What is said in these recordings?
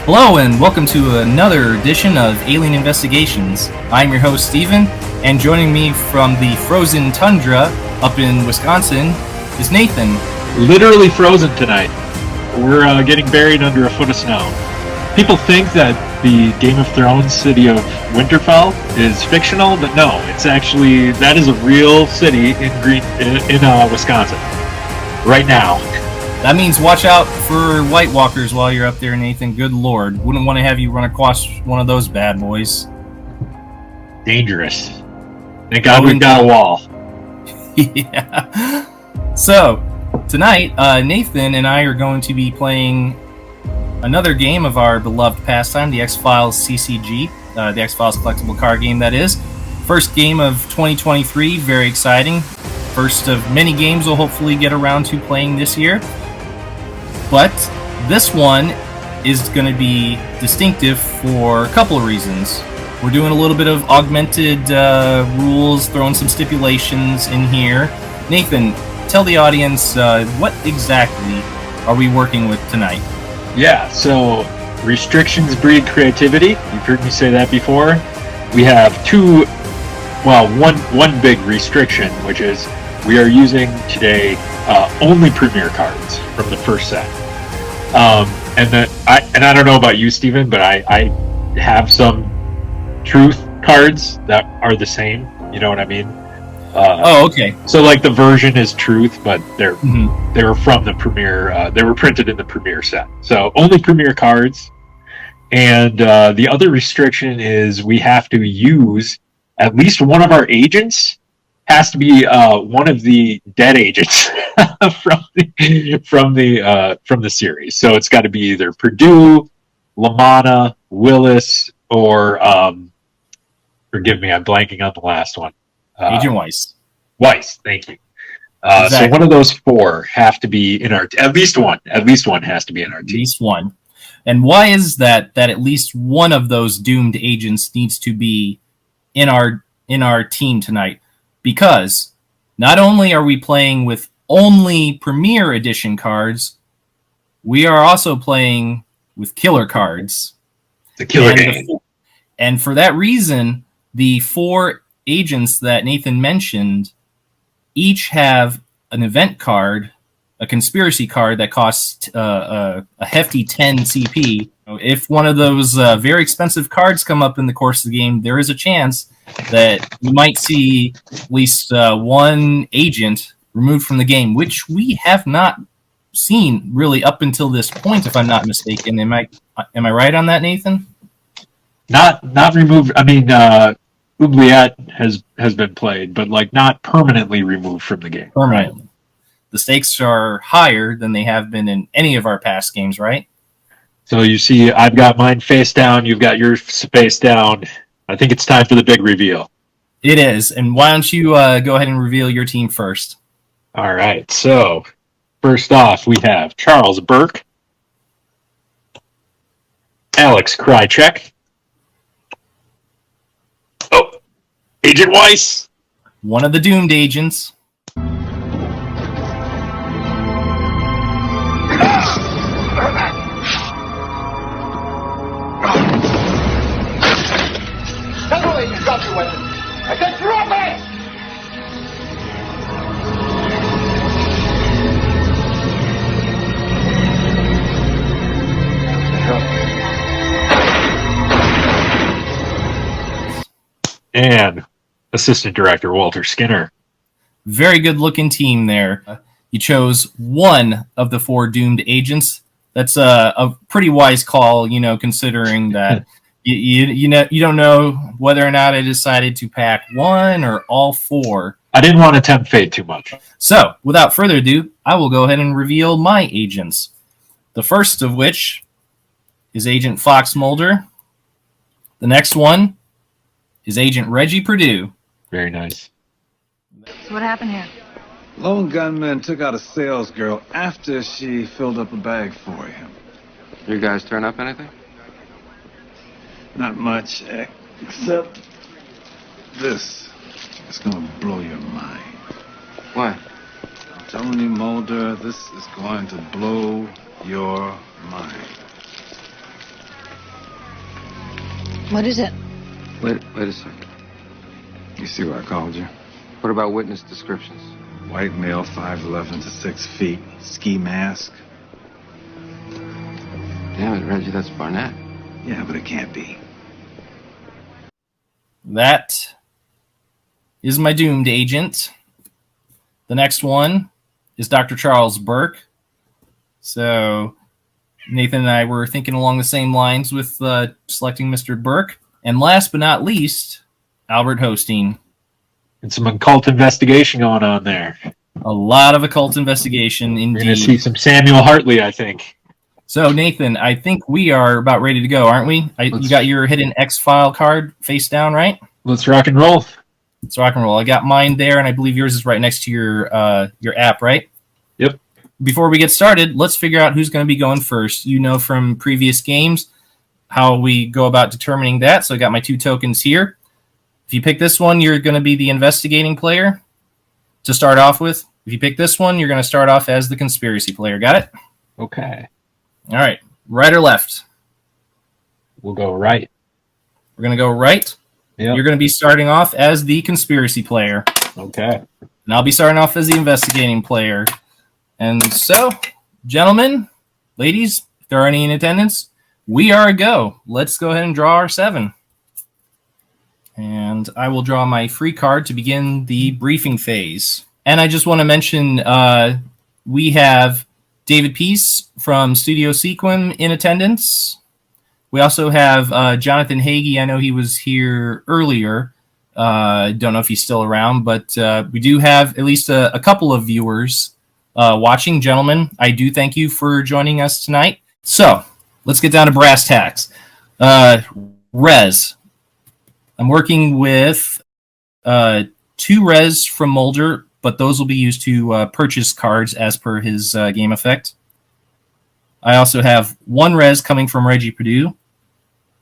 Hello and welcome to another edition of Alien Investigations. I'm your host Steven, and joining me from the frozen tundra up in Wisconsin is Nathan. Literally frozen tonight. We're getting buried under a foot of snow. People think that the Game of Thrones city of Winterfell is fictional, but no, it's actually, that is a real city in Wisconsin. Right now. That means watch out for White Walkers while you're up there, Nathan. Good lord. Wouldn't want to have you run across one of those bad boys. Dangerous. Thank God we've got a wall. Yeah. So, tonight, Nathan and I are going to be playing another game of our beloved pastime, the X-Files CCG, the X-Files Collectible card game, that is. First game of 2023, very exciting. First of many games we'll hopefully get around to playing this year. But this one is going to be distinctive for a couple of reasons. We're doing a little bit of augmented rules, throwing some stipulations in here. Nathan, tell the audience what exactly are we working with tonight? Yeah, so restrictions breed creativity. You've heard me say that before. We have one big restriction, which is we are using today only Premier cards from the first set. And I don't know about you, Steven, but I have some Truth cards that are the same. You know what I mean? Okay. So like the version is Truth, but they were from the Premier. They were printed in the Premier set. So only Premier cards. And the other restriction is we have to use at least one of our agents. Has to be one of the dead agents from the series. So it's got to be either Purdue, LaManna, Willis, or forgive me, I'm blanking on the last one. Agent Weiss. Weiss, thank you. Exactly. So one of those four have to be in our. At least one has to be in our team. At least one. And why is that at least one of those doomed agents needs to be in our team tonight? Because not only are we playing with only Premier Edition cards, we are also playing with killer cards. The killer game. And for that reason, the four agents that Nathan mentioned each have an event card, a conspiracy card that costs a hefty 10 CP. If one of those very expensive cards come up in the course of the game, there is a chance that you might see at least one agent removed from the game, which we have not seen really up until this point, if I'm not mistaken. Am I right on that, Nathan? Not removed. I mean, 𝐗-𝐅i𝐥e𝐬 has been played, but like not permanently removed from the game. Permanently. Right? The stakes are higher than they have been in any of our past games, right? So you see, I've got mine face down. You've got yours face down. I think it's time for the big reveal. It is. And why don't you go ahead and reveal your team first? All right. So first off, we have Charles Burke, Alex Krychek, Agent Weiss, one of the doomed agents. Drop your weapon. I said drop it! And Assistant Director Walter Skinner. Very good looking team there. You chose one of the four doomed agents. That's a pretty wise call, considering that You don't know whether or not I decided to pack one or all four. I didn't want to tempt fate too much. So, without further ado, I will go ahead and reveal my agents. The first of which is Agent Fox Mulder. The next one is Agent Reggie Purdue. Very nice. So what happened here? Lone gunman took out a sales girl after she filled up a bag for him. You guys turn up anything? Not much, except this. It's gonna blow your mind. Why? I'm telling you, Mulder, this is going to blow your mind. What is it? Wait a second. You see what I called you? What about witness descriptions? White male, 5'11" to 6 feet, ski mask. Damn it, Reggie, that's Barnett. Yeah, but it can't be. That is my doomed agent. The next one is Dr. Charles Burke. So Nathan and I were thinking along the same lines with selecting Mr. Burke. And last but not least, Albert Hosteen. And some occult investigation going on there. A lot of occult investigation, indeed. We're going to see some Samuel Hartley, I think. So, Nathan, I think we are about ready to go, aren't we? You got your hidden X-File card face down, right? Let's rock and roll. Let's rock and roll. I got mine there, and I believe yours is right next to your app, right? Yep. Before we get started, let's figure out who's going to be going first. You know from previous games how we go about determining that, so I got my 2 tokens here. If you pick this one, you're going to be the investigating player to start off with. If you pick this one, you're going to start off as the conspiracy player. Got it? Okay. All right. Right or left? We'll go right. We're going to go right. Yep. You're going to be starting off as the conspiracy player. Okay. And I'll be starting off as the investigating player. And so, gentlemen, ladies, if there are any in attendance, we are a go. Let's go ahead and draw our 7. And I will draw my free card to begin the briefing phase. And I just want to mention we have David Peace from Studio Sequin in attendance. We also have Jonathan Hagee. I know he was here earlier. Don't know if he's still around, but we do have at least a couple of viewers watching. Gentlemen, I do thank you for joining us tonight. So let's get down to brass tacks. Res. I'm working with 2 res from Mulder, but those will be used to purchase cards as per his game effect. I also have 1 res coming from Reggie Purdue,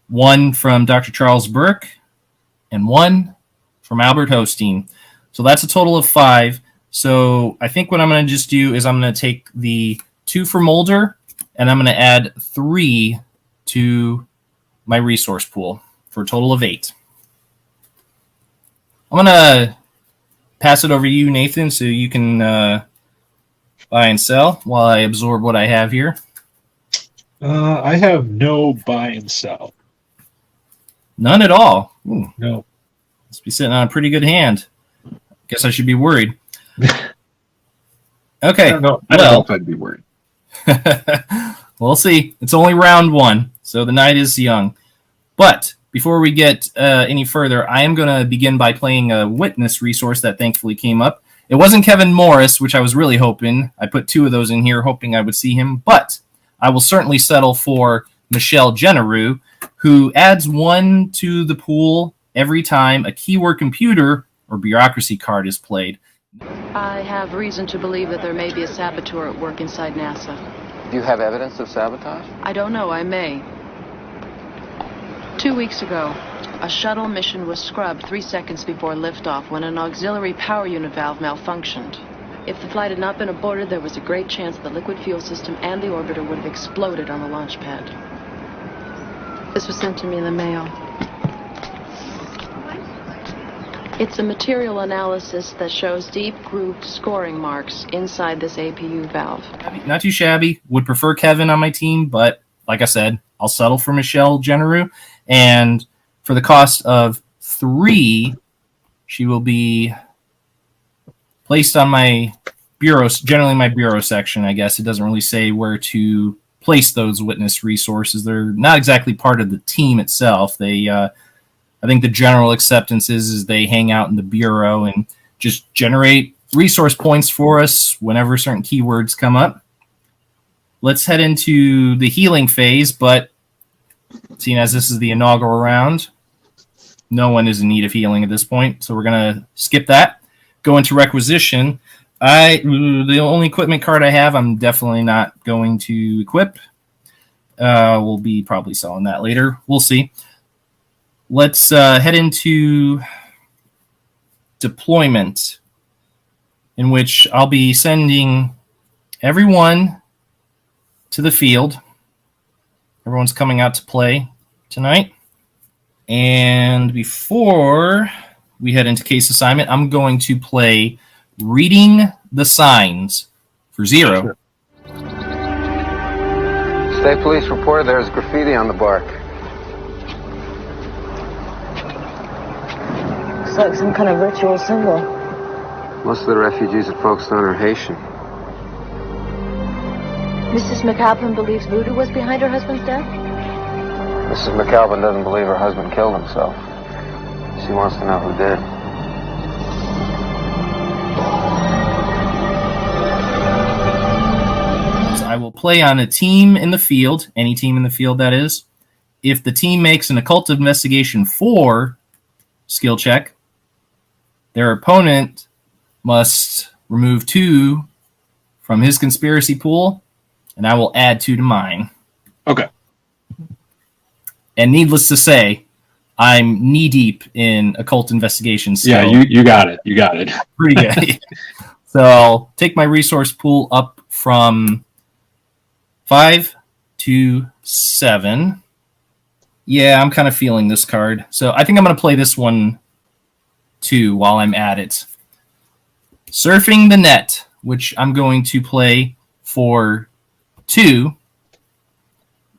1 from Dr. Charles Burke, and 1 from Albert Hosteen. So that's a total of 5. So I think what I'm going to just do is I'm going to take the 2 for Mulder, and I'm going to add 3 to my resource pool for a total of 8. I'm going to pass it over to you, Nathan, so you can buy and sell while I absorb what I have here. I have no buy and sell. None at all. Ooh, No. must be sitting on a pretty good hand. Guess I should be worried. Okay. I don't know if I'd be worried. We'll see. It's only round 1, so the night is young. But before we get any further, I am going to begin by playing a witness resource that thankfully came up. It wasn't Kevin Morris, which I was really hoping. I put 2 of those in here, hoping I would see him. But I will certainly settle for 𝐗-𝐅i𝐥e𝐬, who adds 1 to the pool every time a keyword computer or bureaucracy card is played. I have reason to believe that there may be a saboteur at work inside NASA. Do you have evidence of sabotage? I don't know, I may. 2 weeks ago, a shuttle mission was scrubbed 3 seconds before liftoff when an auxiliary power unit valve malfunctioned. If the flight had not been aborted, there was a great chance the liquid fuel system and the orbiter would have exploded on the launch pad. This was sent to me in the mail. It's a material analysis that shows deep grooved scoring marks inside this APU valve. Not too shabby. Would prefer Kevin on my team, but like I said, I'll settle for 𝐗-𝐅i𝐥e𝐬. And for the cost of 3, she will be placed on my bureau, generally my bureau section, I guess. It doesn't really say where to place those witness resources. They're not exactly part of the team itself. They, I think the general acceptance is they hang out in the bureau and just generate resource points for us whenever certain keywords come up. Let's head into the healing phase, but seeing as this is the inaugural round, no one is in need of healing at this point, so we're going to skip that. Go into requisition. The only equipment card I have, I'm definitely not going to equip. We'll be probably selling that later. We'll see. Let's head into deployment, in which I'll be sending everyone to the field. Everyone's coming out to play tonight. And before we head into case assignment, I'm going to play Reading the Signs for 0. Sure. State police reported there's graffiti on the bark. It's like some kind of ritual symbol. Most of the refugees it focused on are Haitian. Mrs. McAlpin believes voodoo was behind her husband's death? Mrs. McAlpin doesn't believe her husband killed himself. She wants to know who did. So I will play on a team in the field, any team in the field that is. If the team makes an occult investigation 4 skill check, their opponent must remove 2 from his conspiracy pool, and I will add 2 to mine. Okay. And needless to say, I'm knee-deep in occult investigations. Yeah, you got it. You got it. Pretty good. So I'll take my resource pool up from 5 to 7. Yeah, I'm kind of feeling this card. So I think I'm going to play this one too while I'm at it. Surfing the Net, which I'm going to play for 2,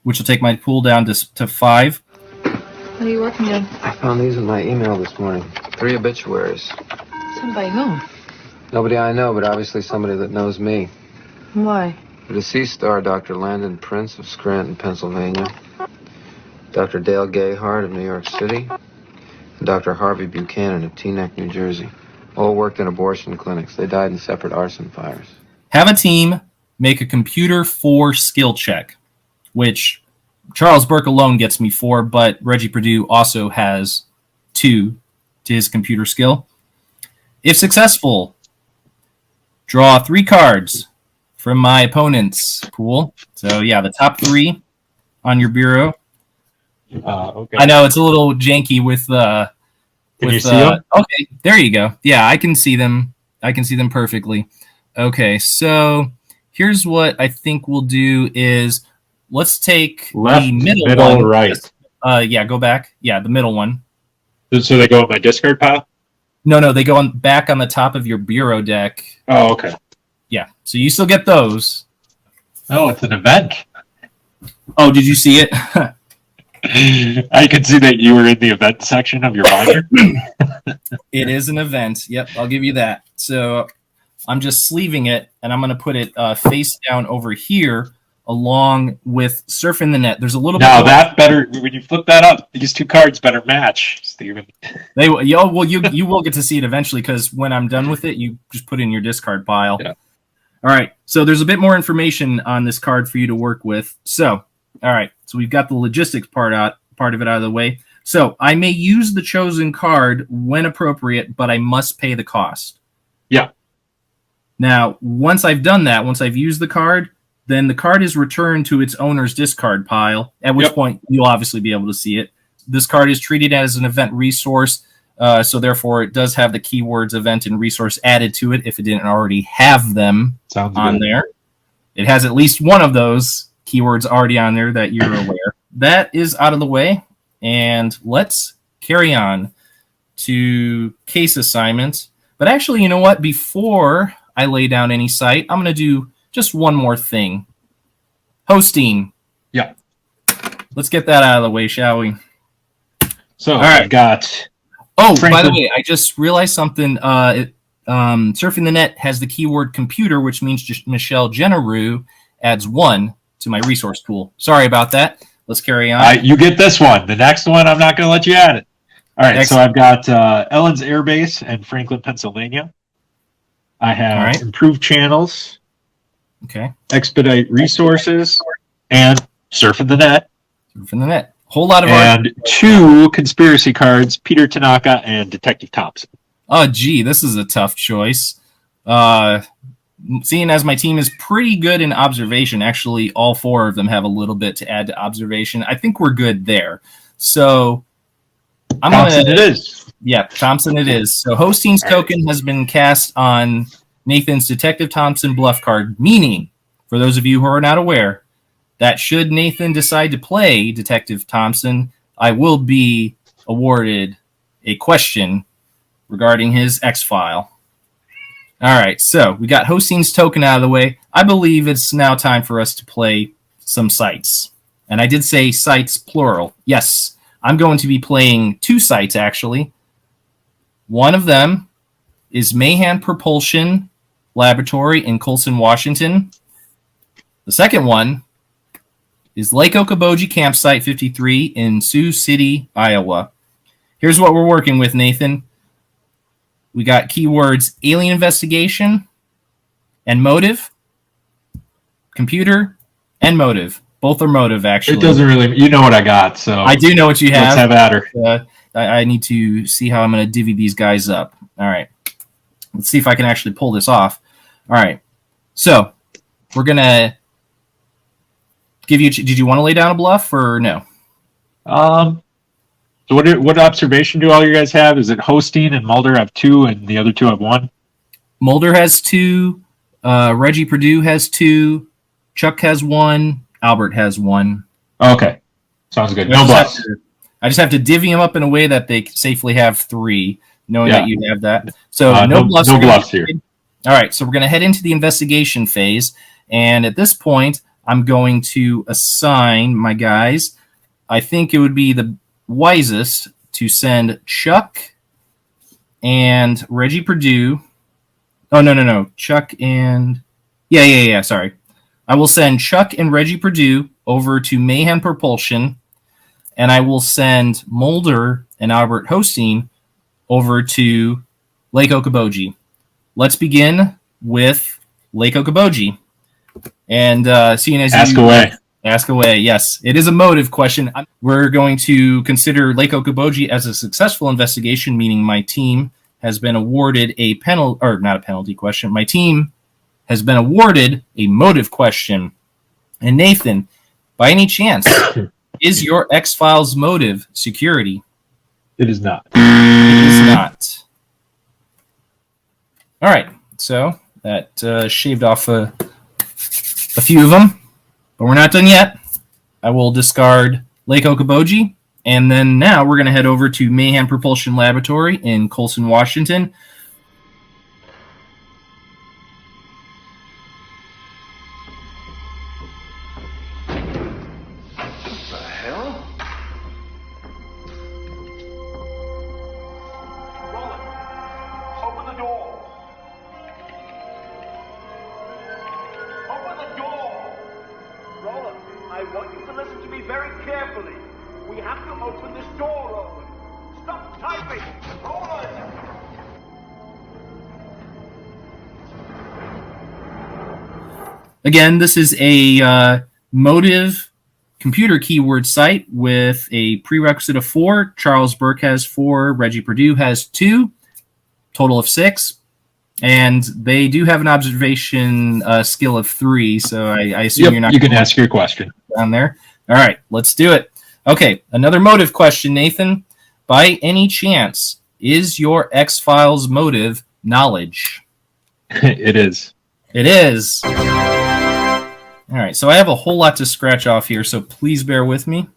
which will take my pool down to 5. What are you working on? I found these in my email this morning. 3 obituaries. Sent by whom? Nobody I know, but obviously somebody that knows me. Why? The deceased star, Dr. Landon Prince of Scranton, Pennsylvania. Dr. Dale Gayhart of New York City. And Dr. Harvey Buchanan of Teaneck, New Jersey. All worked in abortion clinics. They died in separate arson fires. Have a team make a computer 4 skill check, which Charles Burke alone gets me 4, but Reggie Purdue also has 2 to his computer skill. If successful, draw 3 cards from my opponent's pool. So yeah, the top 3 on your bureau. Okay. I know it's a little janky with Can you see them? Okay, there you go. Yeah, I can see them. I can see them perfectly. Okay, so here's what I think we'll do is let's take Left, the middle one. right. Yeah, go back. Yeah, the middle one. So they go in my discard pile? No, they go back on the top of your bureau deck. Oh, okay. Yeah, so you still get those. Oh, it's an event. Oh, did you see it? I can see that you were in the event section of your binder. It is an event. Yep, I'll give you that. So I'm just sleeving it, and I'm going to put it face down over here along with Surfing the Net. There's a little Now bit. that better, when you flip that up, these 2 cards better match, Steven. You will get to see it eventually because when I'm done with it, you just put it in your discard pile. Yeah. All right. So there's a bit more information on this card for you to work with. So, all right. So we've got the logistics part of it out of the way. So I may use the chosen card when appropriate, but I must pay the cost. Yeah. Now, once I've done that, once I've used the card, then the card is returned to its owner's discard pile, at which point you'll obviously be able to see it. This card is treated as an event resource, so therefore it does have the keywords event and resource added to it if it didn't already have them on there. It has at least one of those keywords already on there that you're aware. That is out of the way, and let's carry on to case assignments. But actually, you know what? Before I lay down any site, I'm going to do just one more thing. Hosting. Yeah. Let's get that out of the way, shall we? So all right. I got... Oh, by the way, I just realized something. Surfing the Net has the keyword computer, which means 𝐗-𝐅i𝐥e𝐬 adds 1 to my resource pool. Sorry about that. Let's carry on. You get this one. The next one, I'm not going to let you add it. All right, so I've got Ellen's Air Base in Franklin, Pennsylvania. I have improved channels. Okay. Expedite resources and Surfing the Net. Surfing the Net. Whole lot of and 2 conspiracy cards, Peter Tanaka and Detective Thompson. Oh, gee, this is a tough choice. Seeing as my team is pretty good in observation, actually all 4 of them have a little bit to add to observation. I think we're good there. So Thompson it is. Yeah, Thompson it is. So Hosting's token has been cast on Nathan's Detective Thompson bluff card, meaning, for those of you who are not aware, that should Nathan decide to play Detective Thompson, I will be awarded a question regarding his X-File. All right, so we got Hosting's token out of the way. I believe it's now time for us to play some sites. And I did say sites plural. Yes, I'm going to be playing 2 sites, actually. One of them is Mayhem Propulsion Laboratory in Colson, Washington. The second one is Lake 𝐗-𝐅i𝐥e𝐬 Campsite 53 in Sioux City, Iowa. Here's what we're working with, Nathan. We got keywords alien investigation and motive, computer, and motive. Both are motive, actually. It doesn't really... You know what I got, so... I do know what you have. Let's have at her. I need to see how I'm going to divvy these guys up. All right. Let's see if I can actually pull this off. All right. So, we're going to give you... Did you want to lay down a bluff or no? So what observation do all you guys have? Is it Hosting and Mulder have 2 and the other 2 have 1? Mulder has 2. Reggie Purdue has 2. Chuck has 1. Albert has 1. Okay. Sounds good. No bluffs. I just have to divvy them up in a way that they safely have 3, knowing that you have that. So no bluffs. No bluffs here. All right, so we're going to head into the investigation phase. And at this point, I'm going to assign my guys. I think it would be the wisest to send Chuck and Reggie Purdue. Oh, no. Chuck and... Yeah, sorry. I will send Chuck and Reggie Purdue over to Mayhem Propulsion, and I will send Mulder and Albert Hosting over to Lake 𝐗-𝐽. Let's begin with Lake 𝐗-𝐽. And seeing as Ask away. Ask away, yes. It is a motive question. We're going to consider Lake 𝐗-𝐽 as a successful investigation, meaning my team has been awarded a penalty, or not a penalty question. My team has been awarded a motive question. And Nathan, by any chance, is your X-Files motive security? It is not. It is not. All right, so that shaved off a few of them, but we're not done yet. I will discard Lake 𝐗-𝐽, and then now we're going to head over to Mayhem Propulsion Laboratory in Colson, Washington. Again, this is a motive computer keyword site with a prerequisite of 4. Charles Burke has 4. Reggie Purdue has 2. Total of 6. And they do have an observation skill of 3, so I assume you're not... You can ask your question. Down there. All right, let's do it. Okay, another motive question, Nathan. By any chance, is your X-Files motive knowledge? It is. It is. All right, so I have a whole lot to scratch off here, so please bear with me.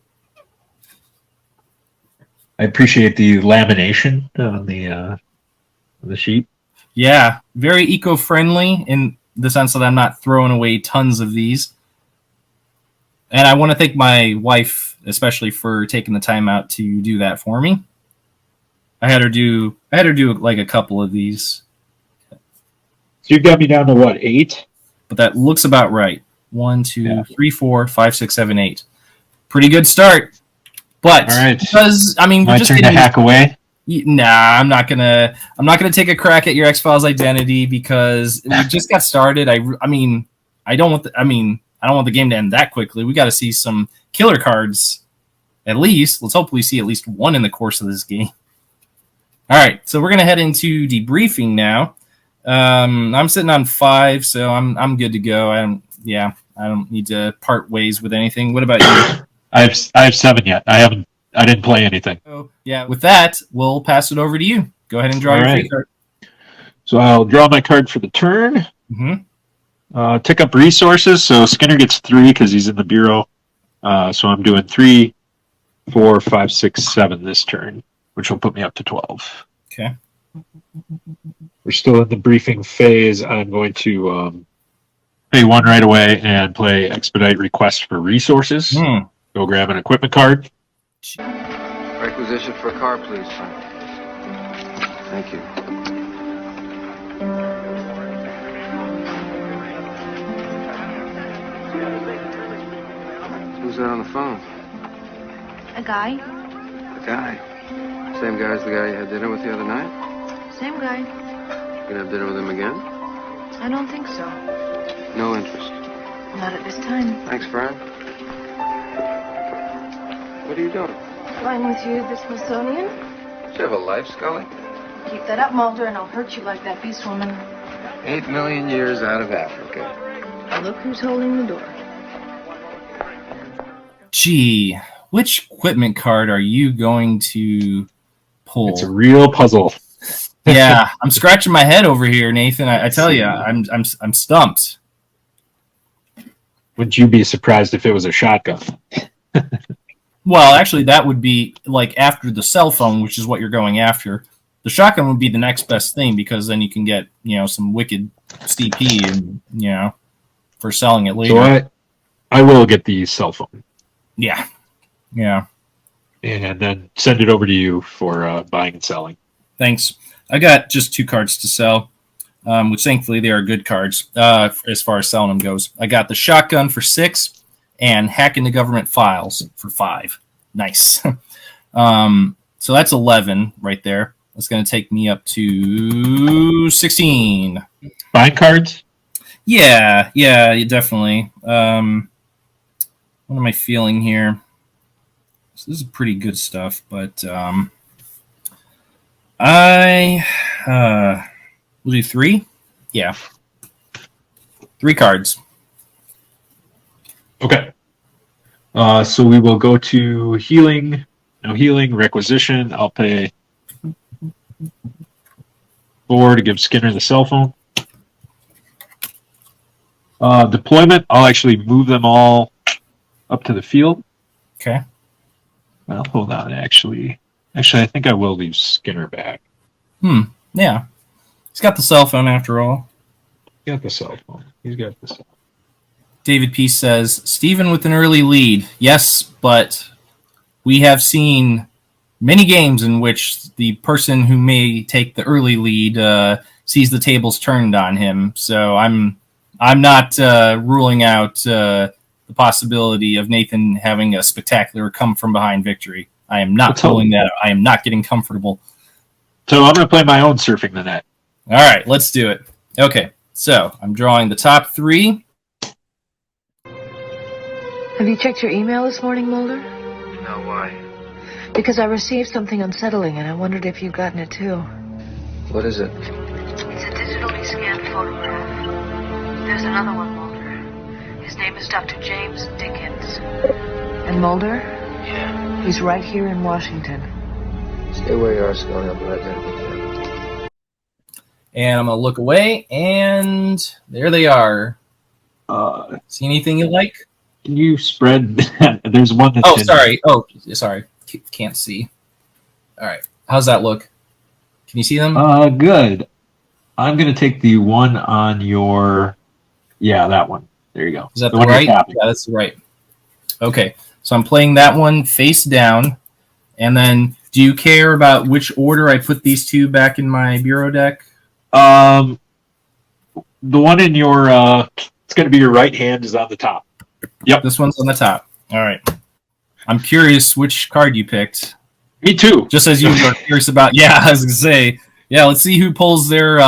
I appreciate the lamination on the sheet. Yeah, very eco-friendly in the sense that I'm not throwing away tons of these. And I want to thank my wife, especially for taking the time out to do that for me. I had her do like a couple of these. So you got me down to what, 8? But that looks about right. 1, 2, 3, 4, 5, 6, 7, 8. Pretty good start. But all right, because I mean, my turn to hack away. Nah, I'm not gonna take a crack at your X-Files identity because we just got started. I don't want the game to end that quickly. We got to see some killer cards at least. Let's hopefully see at least one in the course of this game. All right, so we're gonna head into debriefing now. I'm sitting on 5, so I'm good to go. I don't need to part ways with anything. What about you? I have 7 yet. I didn't play anything. So, yeah, with that, we'll pass it over to you. Go ahead and draw your free card. So I'll draw my card for the turn. Mm-hmm. Tick up resources. So Skinner gets 3 because he's in the bureau. So I'm doing 3 4, 5, 6, 7 this turn, which will put me up to 12. Okay. We're still in the briefing phase. I'm going to pay 1 right away and play Expedite Request for Resources. Go grab an equipment card. Requisition for a car, please, Frank. Thank you. Who's that on the phone? A guy? A guy. Same guy as the guy you had dinner with the other night? Same guy. You gonna have dinner with him again? I don't think so. No interest. Not at this time. Thanks, Brian. What are you doing? Flying with you to the Smithsonian? Do you have a life, Scully? Keep that up, Mulder, and I'll hurt you like that beast woman. 8 million years out of Africa. Now look who's holding the door. Gee, which equipment card are you going to pull? It's a real puzzle. Yeah, I'm scratching my head over here, Nathan. I tell you, I'm stumped. Wouldn't you be surprised if it was a shotgun? Well, actually, that would be like after the cell phone, which is what you're going after. The shotgun would be the next best thing because then you can get, some wicked CP and, for selling it later. So I will get the cell phone. Yeah. And then send it over to you for buying and selling. Thanks. I got just 2 cards to sell, which thankfully they are good cards as far as selling them goes. I got the shotgun for 6 and hack into government files for 5. Nice. So that's 11 right there. That's going to take me up to 16. Buying cards? Yeah, definitely. What am I feeling here? So this is pretty good stuff, but I will do 3. Yeah, 3 cards. Okay. So we will go to healing. No healing, requisition. I'll pay 4 to give Skinner the cell phone. Deployment, I'll actually move them all up to the field. Okay. Well, hold on, actually, I think I will leave Skinner back. Yeah. He's got the cell phone after all. He's got the cell phone. David P. says, Steven with an early lead. Yes, but we have seen many games in which the person who may take the early lead sees the tables turned on him. So I'm not ruling out the possibility of Nathan having a spectacular come-from-behind victory. I am not pulling that out. I am not getting comfortable. So I'm going to play my own Surfing the Net. All right, let's do it. Okay, so I'm drawing the top 3. Have you checked your email this morning, Mulder? No, why? Because I received something unsettling, and I wondered if you'd gotten it too. What is it? It's a digitally scanned photograph. There's another one, Mulder. His name is Dr. James Dickens. And Mulder? Yeah. He's right here in Washington. Stay where you are, Scully. I'll be right there with you. And I'm going to look away, and there they are. See anything you like? Can you spread? There's one that's sorry. Sorry. Can't see. All right. How's that look? Can you see them? Good. I'm going to take the one on your... Yeah, that one. There you go. Is that the right? Yeah, that's right. Okay. So I'm playing that one face down. And then, do you care about which order I put these 2 back in my bureau deck? The one in your... it's going to be your right hand is on the top. Yep. This one's on the top. All right. I'm curious which card you picked. Me too. Just as you were curious about. Yeah, I was gonna say. Yeah, let's see who pulls their.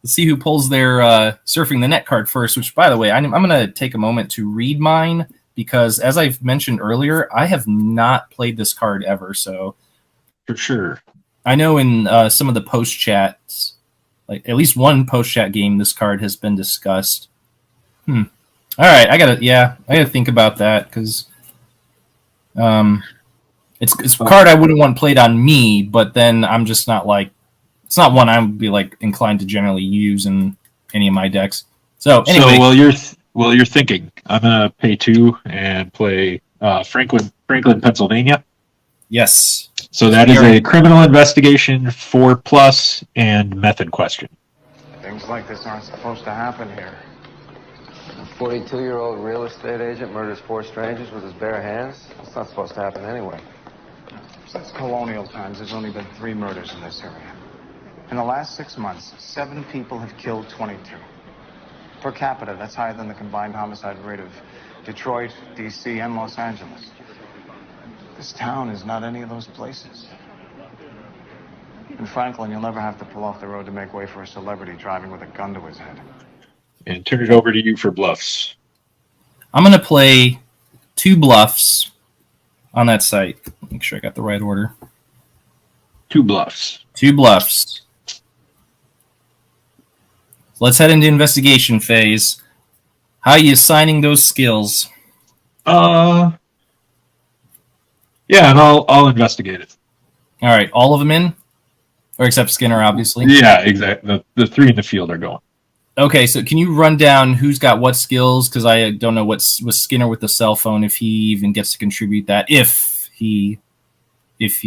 Surfing the Net card first. Which, by the way, I'm gonna take a moment to read mine because, as I've mentioned earlier, I have not played this card ever. So, for sure, I know in some of the post chats, like at least one post chat game, this card has been discussed. All right, I gotta think about that because it's a card I wouldn't want played on me, but then I'm just not like it's not one I would be like inclined to generally use in any of my decks. So anyway, while you're thinking, I'm gonna pay 2 and play Franklin Franklin, Pennsylvania. Yes. So that is a criminal investigation 4+ and method question. Things like this aren't supposed to happen here. A 42-year-old real estate agent murders 4 strangers with his bare hands? That's not supposed to happen anyway. Since colonial times, there's only been 3 murders in this area. In the last 6 months, 7 people have killed 22. Per capita, that's higher than the combined homicide rate of Detroit, D.C., and Los Angeles. This town is not any of those places. In Franklin, you'll never have to pull off the road to make way for a celebrity driving with a gun to his head. And turn it over to you for Bluffs. I'm going to play 2 Bluffs on that site. Make sure I got the right order. 2 Bluffs. 2 Bluffs. Let's head into investigation phase. How are you assigning those skills? Yeah, and I'll investigate it. All right, all of them in? Or except Skinner, obviously? Yeah, exactly. The 3 in the field are going. Okay, so can you run down who's got what skills? Because I don't know what's with Skinner with the cell phone, if he even gets to contribute that, if he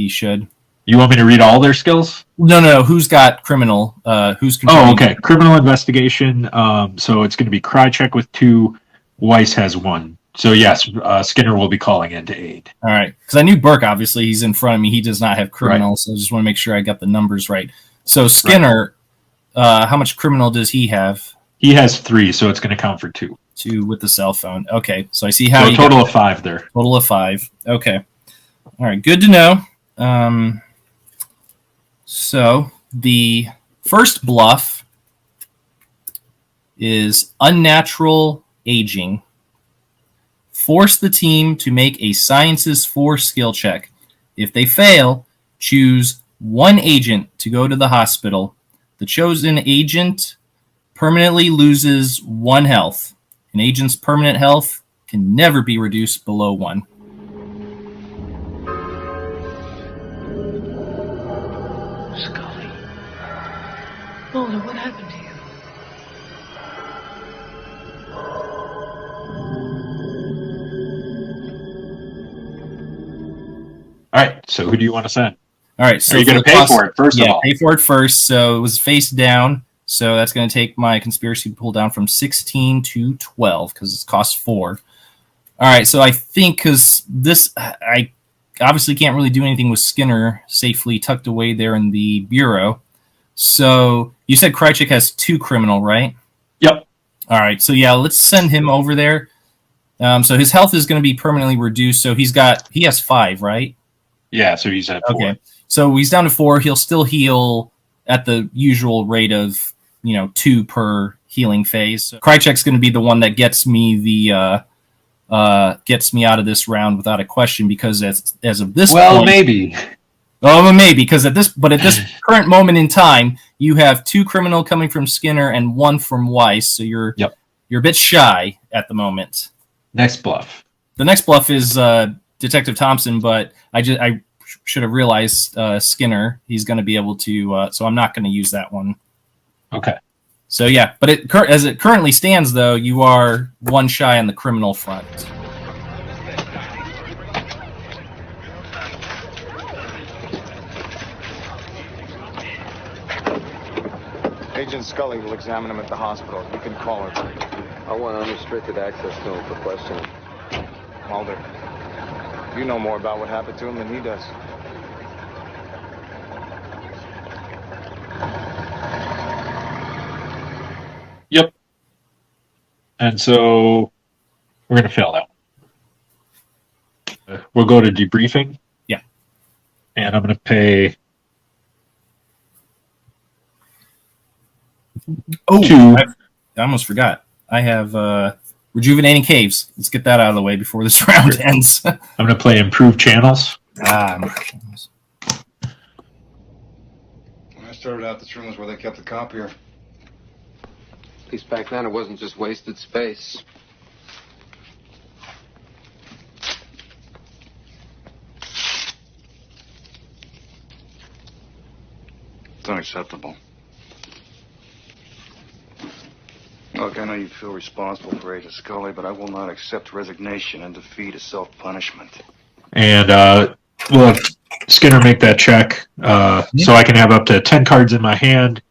should. You want me to read all their skills? No. Who's got criminal? Who's contributing? Oh, okay. Criminal investigation. So it's going to be 𝐗-𝐅i𝐥e𝐬 with 2. Weiss has 1. So yes, Skinner will be calling in to aid. All right, because I knew Burke, obviously, he's in front of me. He does not have criminal, Right. so I just want to make sure I got the numbers right. So Skinner, how much criminal does he have? He has 3, so it's going to count for 2. 2 with the cell phone. Okay, so I see how So a you total got of 5 there. total of 5. Okay, all right, good to know. So the first bluff is unnatural aging. Force the team to make a Sciences 4 skill check. If they fail, choose 1 agent to go to the hospital. The chosen agent permanently loses 1 health. An agent's permanent health can never be reduced below 1. Scully. Mulder, what happened to you? All right, so who do you want to send? All right, so Are you going to pay for it, first of all? Pay for it first. So it was face down. So that's going to take my conspiracy pull down from 16 to 12 because it costs 4. All right, so I think because this, I obviously can't really do anything with Skinner safely tucked away there in the bureau. So you said 𝐗-𝐅i𝐥e𝐬 has 2 criminal, right? Yep. All right, so yeah, let's send him over there. So his health is going to be permanently reduced. So he has 5, right? Yeah, so he's at 4. Okay, so he's down to 4. He'll still heal at the usual rate of 2 per healing phase. So 𝐗-𝐅i𝐥e𝐬's going to be the one that gets me gets me out of this round without a question because as of this point, maybe. Oh, maybe because at this current moment in time, you have 2 criminal coming from Skinner and 1 from Weiss. So you're a bit shy at the moment. Next bluff. The next bluff is Detective Thompson, but I should have realized Skinner. He's going to be able to, so I'm not going to use that one. Okay. So yeah, but as it currently stands, though, you are 1 shy on the criminal front. Agent Scully will examine him at the hospital. You can call her. I want unrestricted access to him for questioning. Mulder, you know more about what happened to him than he does. Yep. And so we're going to fail that one. We'll go to debriefing. Yeah. And I'm going to pay... Oh, 2. I almost forgot. I have Rejuvenating Caves. Let's get that out of the way before this round ends. I'm going to play Improved Channels. When I started out, this room was where they kept the copier. At least back then it wasn't just wasted space. It's unacceptable. Look, I know you feel responsible for Agent Scully, but I will not accept resignation and defeat as self-punishment. And we'll have Skinner make that check so I can have up to 10 cards in my hand.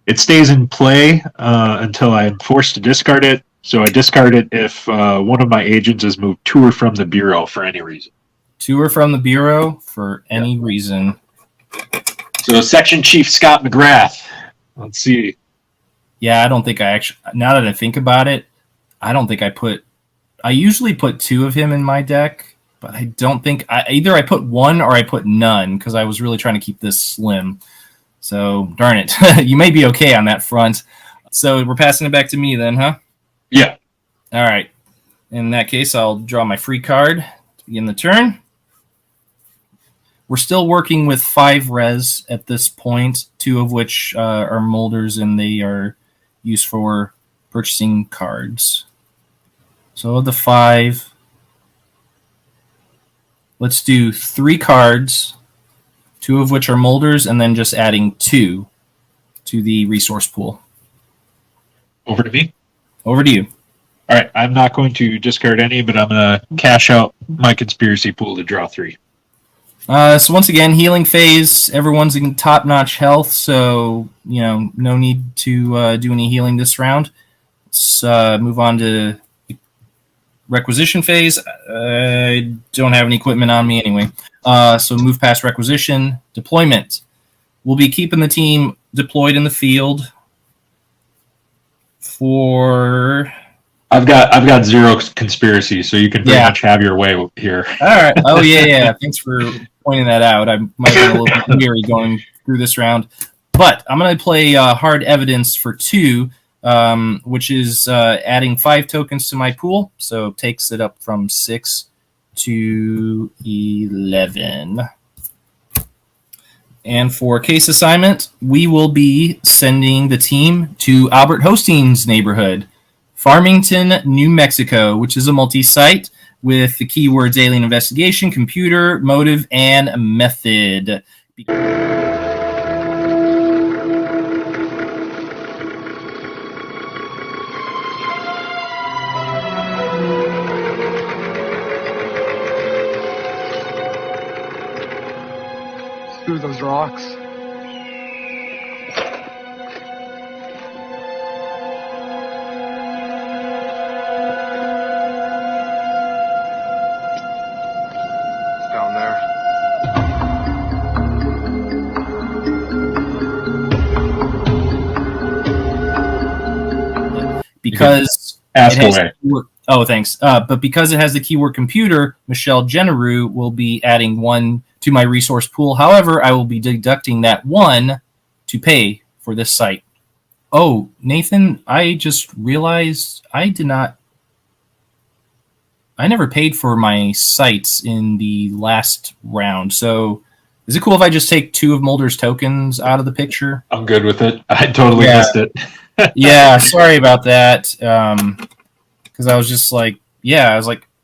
It stays in play until I am forced to discard it. So I discard it if one of my agents is moved to or from the bureau for any reason. To or from the bureau for any reason. So Section Chief Scott McGrath. Let's see. Yeah, I don't think I actually... Now that I think about it, I don't think I put... I usually put 2 of him in my deck, but I don't think... either I put 1 or I put none, because I was really trying to keep this slim. So, darn it. You may be okay on that front. So, we're passing it back to me then, huh? Yeah. All right. In that case, I'll draw my free card to begin the turn. We're still working with 5 res at this point, 2 of which are Mulders, and they are used for purchasing cards. So of the 5, let's do 3 cards, 2 of which are Mulders, and then just adding 2 to the resource pool. Over to me? Over to you. All right, I'm not going to discard any, but I'm going to cash out my conspiracy pool to draw 3. So once again, healing phase. Everyone's in top-notch health, so no need to do any healing this round. Let's move on to requisition phase. I don't have any equipment on me anyway, so move past requisition. Deployment. We'll be keeping the team deployed in the field for... I've got 0 conspiracy, so you can pretty much have your way here. All right. Oh yeah. Thanks for pointing that out. I might be a little bit weary going through this round, but I'm going to play hard evidence for 2, which is adding 5 tokens to my pool, so takes it up from 6 to 11. And for case assignment, we will be sending the team to Albert Hostein's neighborhood, Farmington, New Mexico, which is a multi-site with the keywords alien investigation, computer, motive, and method. Screw those rocks. Because ask away. Oh, thanks. But because it has the keyword computer, Michelle Generou will be adding 1 to my resource pool. However, I will be deducting that 1 to pay for this site. Oh, Nathan, I just realized I never paid for my sites in the last round. So is it cool if I just take 2 of Mulder's tokens out of the picture? I'm good with it. I totally missed it. Yeah, sorry about that. Because I was just like,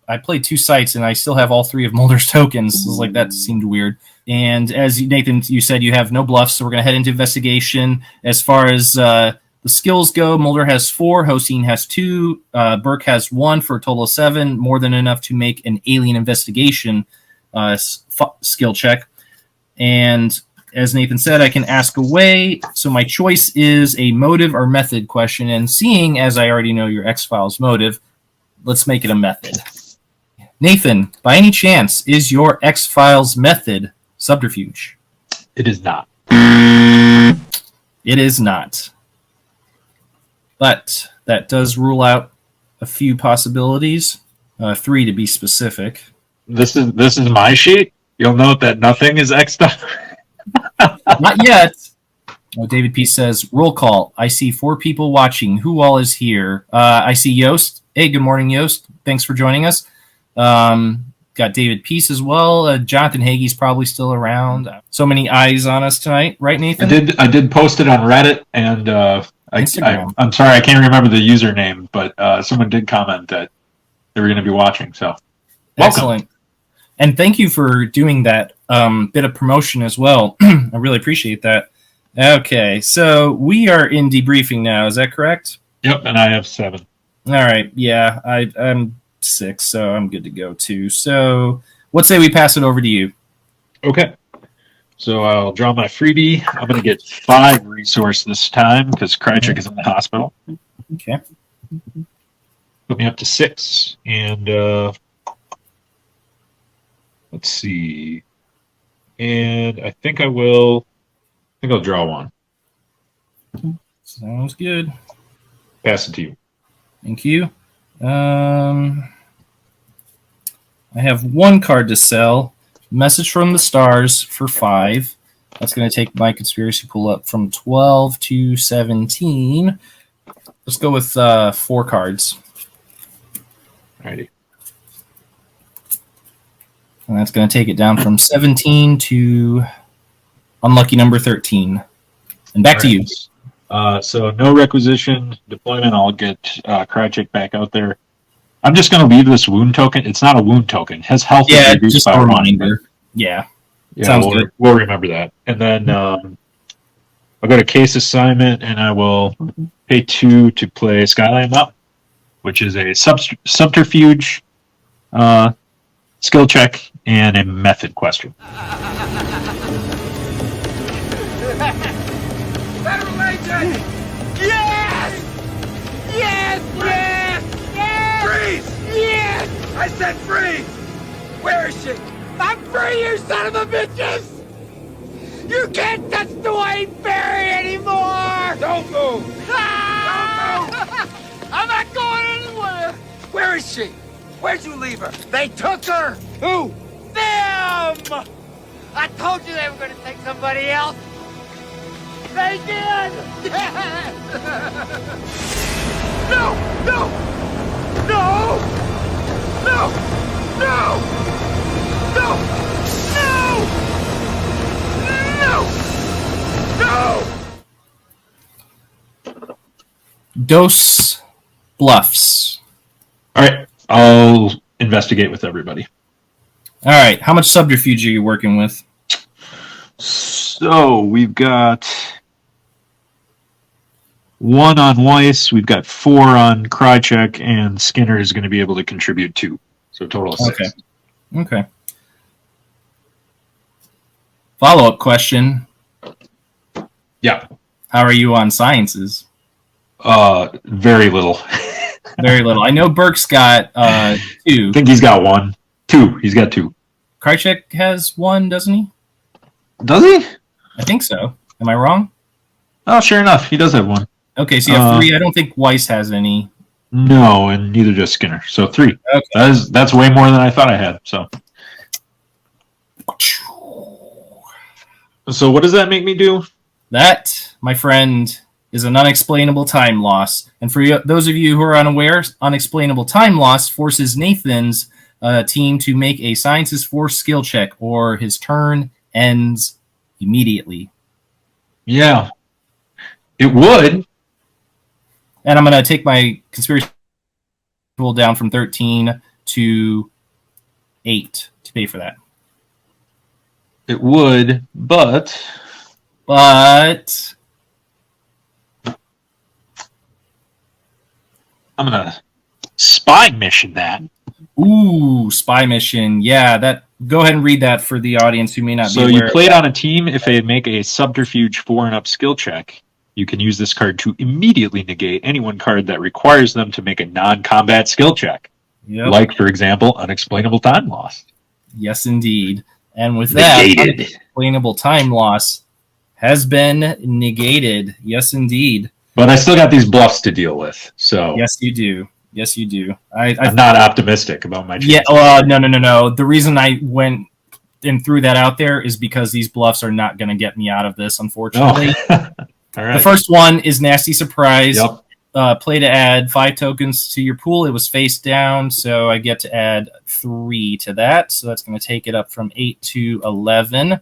I played 2 sites and I still have all 3 of Mulder's tokens. I was like, that seemed weird. And as Nathan, you said, you have no bluffs, so we're going to head into investigation. As far as the skills go, Mulder has 4, Hostein has 2, Burke has 1 for a total of 7, more than enough to make an alien investigation skill check. And as Nathan said, I can ask away. So my choice is a motive or method question. And seeing as I already know your X-Files motive, let's make it a method. Nathan, by any chance, is your X-Files method subterfuge? It is not. It is not. But that does rule out a few possibilities. 3 to be specific. This is my sheet. You'll note that nothing is X'd out. Not yet. Oh, David P. says, roll call. I see 4 people watching. Who all is here? I see Yost. Hey, good morning, Yost. Thanks for joining us. Got David Peace as well. Jonathan Hagee's probably still around. So many eyes on us tonight, right, Nathan? I did post it on Reddit, and I'm sorry I can't remember the username, but someone did comment that they were going to be watching. So, welcome. Excellent. And thank you for doing that bit of promotion as well. I really appreciate that. Okay, so we are in debriefing now. Is that correct? Yep, and I have 7. All right, yeah, I'm 6, so I'm good to go too. So what say we pass it over to you? Okay. So I'll draw my freebie. I'm going to get 5 resource this time because 𝐗-𝐅i𝐥e𝐬 is in the hospital. Okay. Put me up to 6. And let's see. And I think I'll draw 1. Sounds good. Pass it to you. Thank you. I have 1 card to sell. Message from the Stars for 5. That's going to take my conspiracy pool up from 12 to 17. Let's go with 4 cards. Alrighty. And that's going to take it down from 17 to unlucky number 13. And back to you. So no requisition deployment. I'll get 𝐗-𝐅i𝐥e𝐬 back out there. I'm just going to leave this wound token. It's not a wound token. It has health. Yeah, just a reminder. Yeah. Sounds good. We'll remember that. And then I'll go to case assignment, and I will pay 2 to play Skyline Mountain, which is a subterfuge skill check and a method question. Federal agent! Yes! Yes! Yes! Yes! Freeze! Yes! I said freeze! Where is she? I'm free, you son of a bitches! You can't touch the Wayne Ferry anymore! Don't move! Ah! Don't move! I'm not going anywhere! Where is she? Where'd you leave her? They took her! Who? Them! I told you they were gonna take somebody else! They did! Yes! No! No! No! No! No! No! No! No! Dos Bluffs. All right. I'll investigate with everybody. All right. How much subterfuge are you working with? So we've got 1 on Weiss. We've got 4 on 𝐗-𝐅i𝐥e𝐬, and Skinner is going to be able to contribute 2. So a total of 6. Okay. Follow-up question. Yeah. How are you on sciences? Very little. Very little. I know Burke's got 2. I think he's got 1. 2. He's got 2. 𝐗-𝐅i𝐥e� has 1, doesn't he? Does he? I think so. Am I wrong? Oh, sure enough. He does have 1. Okay, so you have 3. I don't think Weiss has any. No, and neither does Skinner. So 3. Okay. That's way more than I thought I had. So what does that make me do? That, my friend, is an unexplainable time loss. And for those of you who are unaware, unexplainable time loss forces Nathan's team to make a Sciences Force skill check, or his turn ends immediately. Yeah. It would. And I'm going to take my conspiracy pool down from 13 to 8 to pay for that. It would, but I'm going to spy mission that. Ooh, spy mission. Yeah, that. Go ahead and read that for the audience who may not be aware. So you played on a team. If they make a subterfuge 4 and up skill check, you can use this card to immediately negate any 1 card that requires them to make a non-combat skill check. Yep. Like, for example, unexplainable time loss. Yes, indeed. And with that, unexplainable time loss has been negated. Yes, indeed. But I still got these bluffs to deal with. So yes, you do. Yes, you do. I'm not optimistic about my chances. Yeah. No. The reason I went and threw that out there is because these bluffs are not going to get me out of this, unfortunately. Oh. All right. The first one is Nasty Surprise. Yep. Play to add 5 tokens to your pool. It was face down, so I get to add 3 to that. So that's going to take it up from 8 to 11.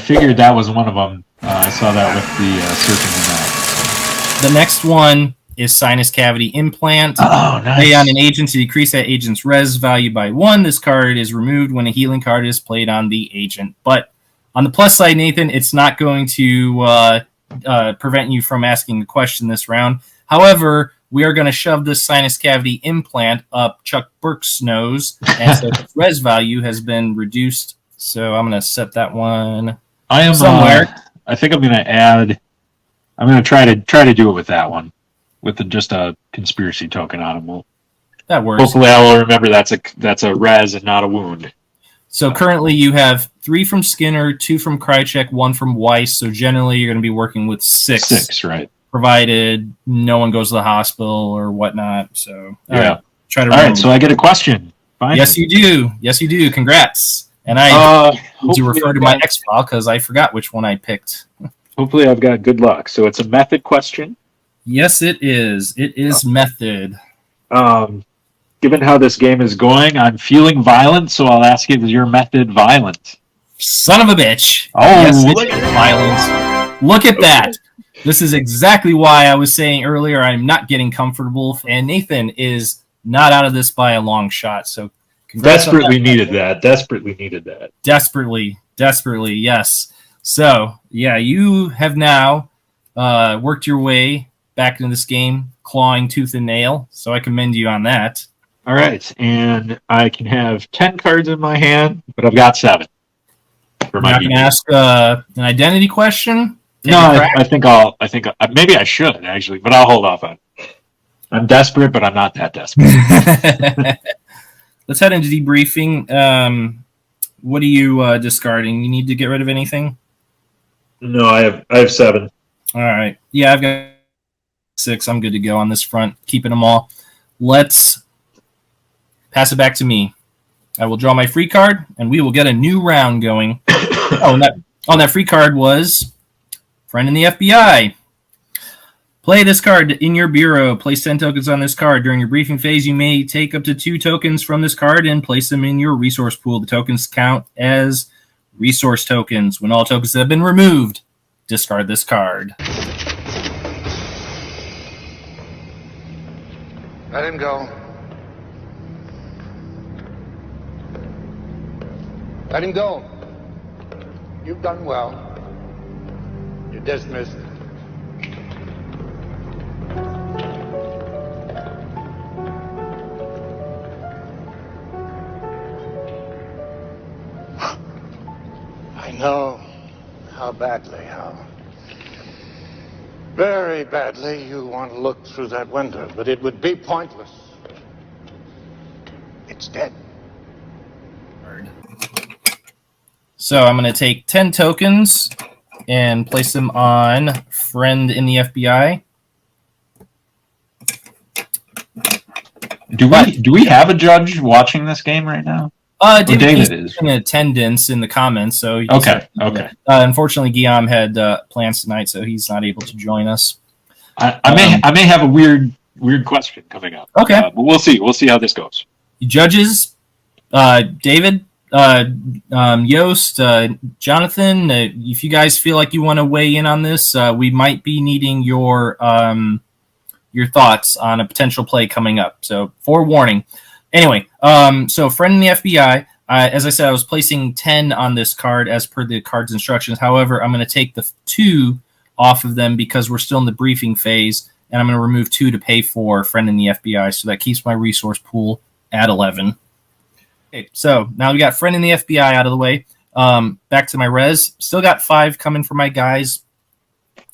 figured that was one of them. I saw that with the surfing the net. The next one is sinus cavity implant. Oh, nice. Play on an agent to decrease that agent's res value by 1. This card is removed when a healing card is played on the agent. But on the plus side, Nathan, it's not going to prevent you from asking a question this round. However, we are going to shove this sinus cavity implant up Chuck Burke's nose, and so its res value has been reduced. So I'm going to set that one somewhere. I think I'm going to add. I'm going to try to do it with that one, with just a conspiracy token on him. That works. Hopefully, I will remember that's a res and not a wound. So currently, you have 3 from Skinner, 2 from Krychek, 1 from Weiss. So generally, you're going to be working with 6. 6, right? Provided no one goes to the hospital or whatnot. So yeah, try to. All right, so I get a question. Finally. Yes, you do. Yes, you do. Congrats. And I need to refer to my X-File because I forgot which one I picked. Hopefully, I've got good luck. So it's a method question. Yes, it is. It is method. Given how this game is going, I'm feeling violent, so I'll ask you, is your method violent? Son of a bitch. Oh, yes, it is violence. Look at that. This is exactly why I was saying earlier I'm not getting comfortable, and Nathan is not out of this by a long shot. So desperately needed that. Desperately needed that. Desperately, yes. So, yeah, you have now worked your way back into this game, clawing tooth and nail, so I commend you on that. All right, and I can have 10 cards in my hand, but I've got 7. You're not going to ask an identity question? No, I think maybe I should, actually, but I'll hold off on it. I'm desperate, but I'm not that desperate. Let's head into debriefing. What are you discarding? You need to get rid of anything? No, I have 7. All right. Yeah, I've got 6. I'm good to go on this front, keeping them all. Let's pass it back to me. I will draw my free card, and we will get a new round going. That free card was Friend in the FBI. Play this card in your bureau. Place 10 tokens on this card. During your briefing phase, you may take up to 2 tokens from this card and place them in your resource pool. The tokens count as resource tokens. When all tokens have been removed, discard this card. Let him go. Let him go. You've done well. You're dismissed. I know how badly, how very badly you want to look through that window, but it would be pointless. It's dead. So I'm going to take 10 tokens and place them on Friend in the FBI. Do we have a judge watching this game right now? David is in attendance in the comments, so okay. Unfortunately, 𝐗-𝐅i𝐥e𝐬 had plans tonight, so he's not able to join us. I may have a weird question coming up. Okay, but we'll see. We'll see how this goes. Judges, David, Yost, Jonathan, if you guys feel like you want to weigh in on this, we might be needing your thoughts on a potential play coming up. So, forewarning. Anyway, so Friend in the FBI, as I said, I was placing 10 on this card as per the card's instructions. However, I'm going to take the 2 off of them because we're still in the briefing phase, and I'm going to remove 2 to pay for Friend in the FBI, so that keeps my resource pool at 11. Okay, so now we got Friend in the FBI out of the way. Back to my res. Still got 5 coming for my guys.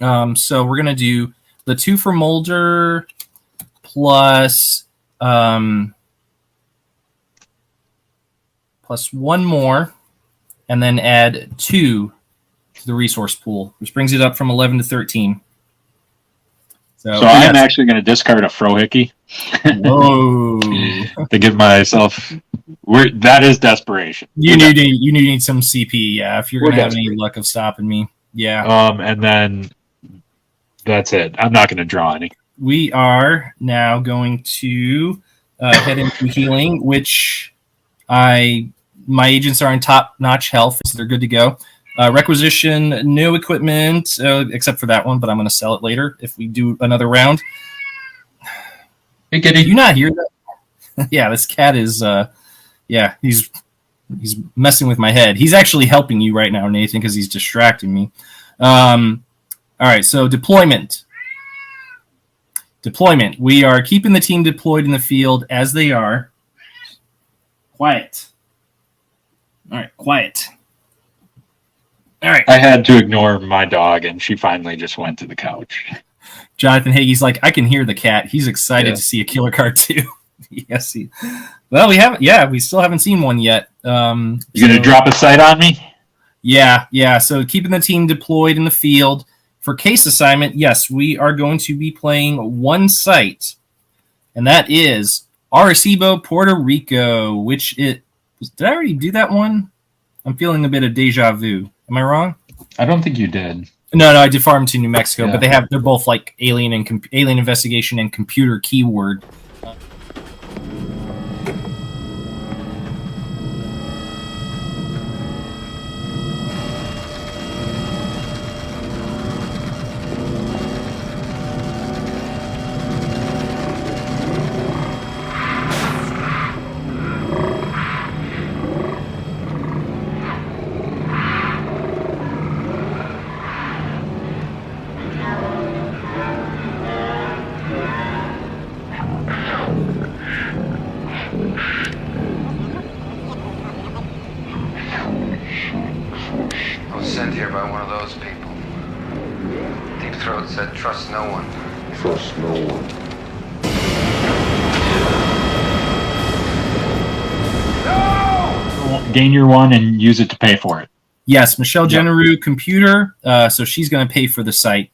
So we're going to do the 2 for Mulder plus 1 more, and then add 2 to the resource pool, which brings it up from 11 to 13. So I'm actually going to discard a Frohickey. Whoa! To give myself. That is desperation. You need some CP, yeah. If you're going to have any luck of stopping me, yeah. And then that's it. I'm not going to draw any. We are now going to head into healing, which my agents are in top-notch health, so they're good to go. Requisition no equipment, except for that one, but I'm going to sell it later if we do another round. Hey, Kitty. Do you not hear that? Yeah, this cat is, he's messing with my head. He's actually helping you right now, Nathan, because he's distracting me. All right, so deployment. Deployment. We are keeping the team deployed in the field as they are. Quiet. All right, quiet. All right. I had to ignore my dog, and she finally just went to the couch. Jonathan Hagee's like, I can hear the cat. He's excited to see a killer card too. Yes. Well, we haven't. Yeah, we still haven't seen one yet. You gonna drop a sight on me? Yeah. So keeping the team deployed in the field. For case assignment, yes, we are going to be playing one site, and that is Arecibo, Puerto Rico, which did I already do that one? I'm feeling a bit of deja vu. Am I wrong? I don't think you did. No, I did Farmington, New Mexico, but they're both like alien investigation and computer keyword. I was sent here by one of those people. Deep Throat said, trust no one. Trust no one. No! Gain your one and use it to pay for it. Yes, Michelle Generou, computer, so she's going to pay for the site,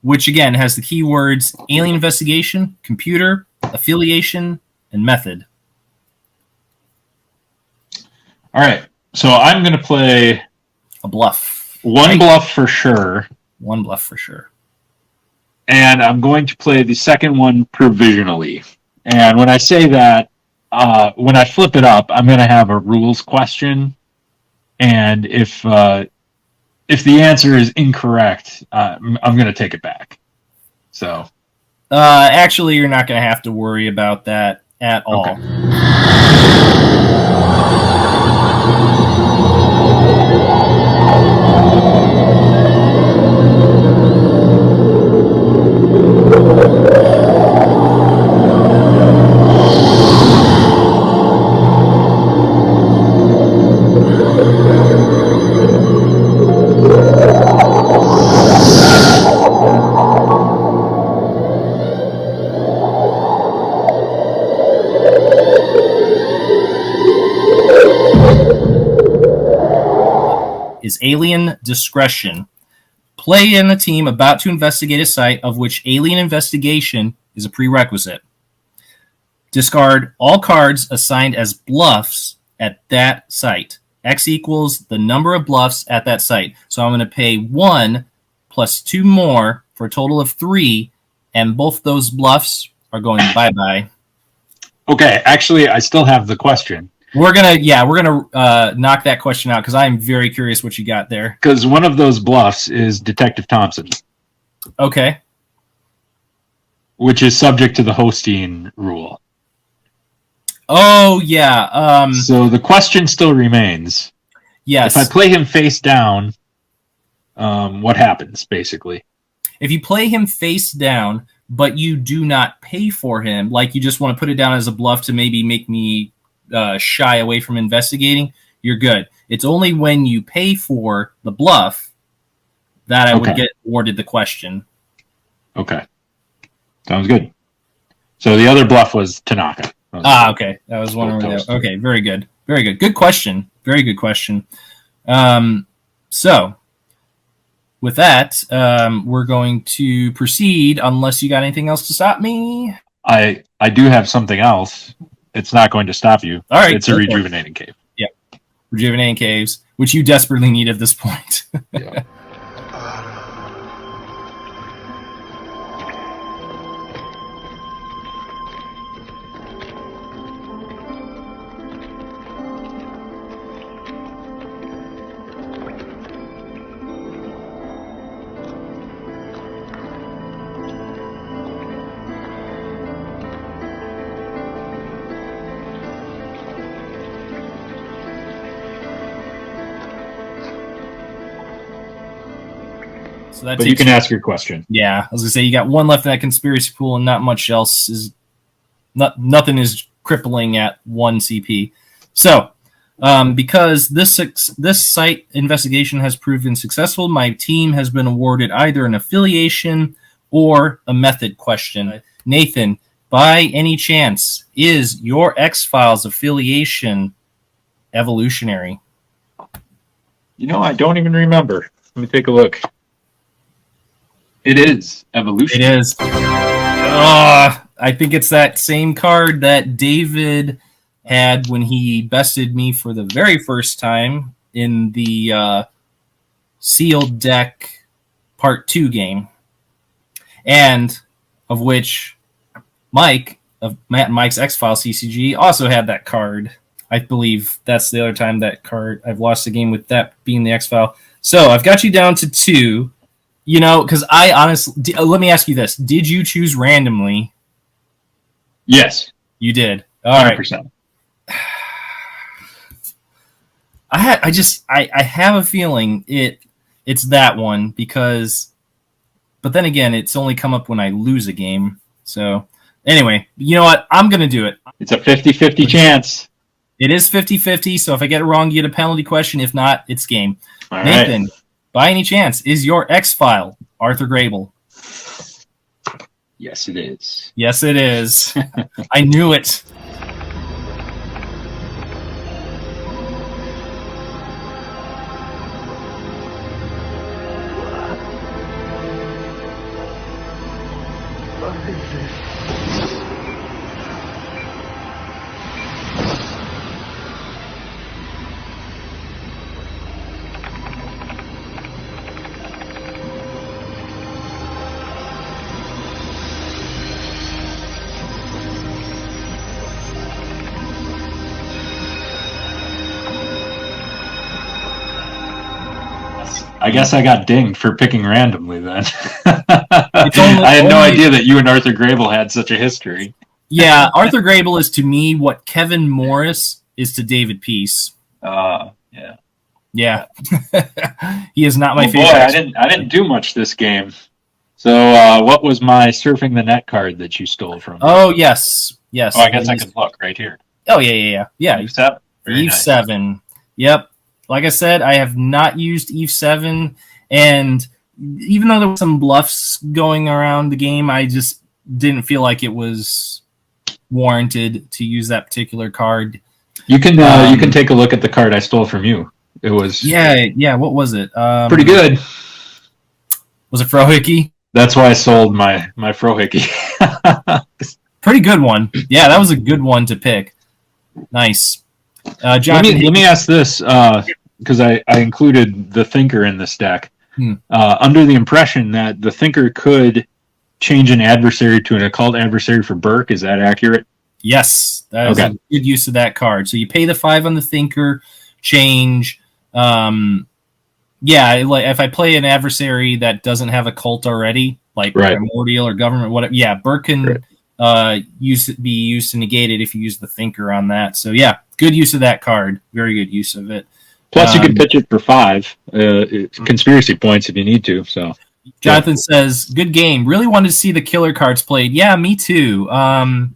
which again has the keywords alien investigation, computer, affiliation, and method. All right, so I'm going to play a bluff. One bluff for sure. One bluff for sure. And I'm going to play the second one provisionally. And when I say that, when I flip it up, I'm going to have a rules question. And if the answer is incorrect, I'm going to take it back. So, actually, you're not going to have to worry about that at all. Okay. Is alien discretion. Play in a team about to investigate a site of which alien investigation is a prerequisite. Discard all cards assigned as bluffs at that site. X equals the number of bluffs at that site. So I'm going to pay 1 plus 2 more for a total of 3, and both those bluffs are going bye-bye. Okay, actually, I still have the question. We're gonna knock that question out because I'm very curious what you got there. Because one of those bluffs is Detective Thompson. Okay. Which is subject to the hosting rule. Oh yeah. So the question still remains. Yes. If I play him face down, what happens basically? If you play him face down, but you do not pay for him, like you just want to put it down as a bluff to maybe make me shy away from investigating, you're good. It's only when you pay for the bluff that I would get awarded the question. Okay. Sounds good. So the other bluff was Tanaka. Okay. That was one. Okay, very good. Very good. Good question. Very good question. So with that, we're going to proceed unless you got anything else to stop me. I do have something else. It's not going to stop you. All right. It's a rejuvenating cave. Yeah. Rejuvenating caves, which you desperately need at this point. Yeah. So that but you can ask your question. Yeah, I was gonna say you got one left in that conspiracy pool, and not much else is. Nothing is crippling at 1 CP. So, because this site investigation has proven successful, my team has been awarded either an affiliation or a method question. Nathan, by any chance, is your X-Files affiliation evolutionary? I don't even remember. Let me take a look. It is evolution. It is. I think it's that same card that David had when he bested me for the very first time in the sealed deck part 2 game, and of which Mike of Matt and Mike's X-Files CCG also had that card. I believe that's the other time that card I've lost a game with that being the X-File. So I've got you down to 2. Because I honestly, let me ask you this: did you choose randomly? Yes, you did. All 100%. Right. I have a feeling it's that one because, but then again, it's only come up when I lose a game. So anyway, you know what? I'm gonna do it. It's a 50-50 chance. It is 50-50. So if I get it wrong, you get a penalty question. If not, it's game. All Nathan, right. by any chance, is your X-File Arthur Grable? Yes, it is. Yes, it is. I knew it. I guess I got dinged for picking randomly then. I had no idea that you and Arthur Grable had such a history. Yeah, Arthur Grable is to me what Kevin Morris is to David Peace. Yeah. Yeah. He is not my favorite. Boy, I didn't do much this game. So what was my surfing the net card that you stole from me? Oh, yes. Yes. Oh, I guess I could look right here. Oh, yeah. Eve 7? Eve 7. Yep. Like I said, I have not used Eve 7, and even though there were some bluffs going around the game, I just didn't feel like it was warranted to use that particular card. You can take a look at the card I stole from you. It was yeah. What was it? Pretty good. Was it Frohickey? That's why I sold my Frohickey. Pretty good one. Yeah, that was a good one to pick. Nice. Let me ask this, because I included the Thinker in this deck. Under the impression that the Thinker could change an adversary to an occult adversary for Burke, is that accurate? Yes, that is a good use of that card. So you pay the 5 on the Thinker, change. Like if I play an adversary that doesn't have occult already, like primordial or government, whatever. Yeah, Burke can be used to negate it if you use the Thinker on that. So yeah, good use of that card. Very good use of it. Plus, you can pitch it for 5 conspiracy points if you need to. So, Jonathan says, "Good game. Really wanted to see the killer cards played. Yeah, me too. Didn't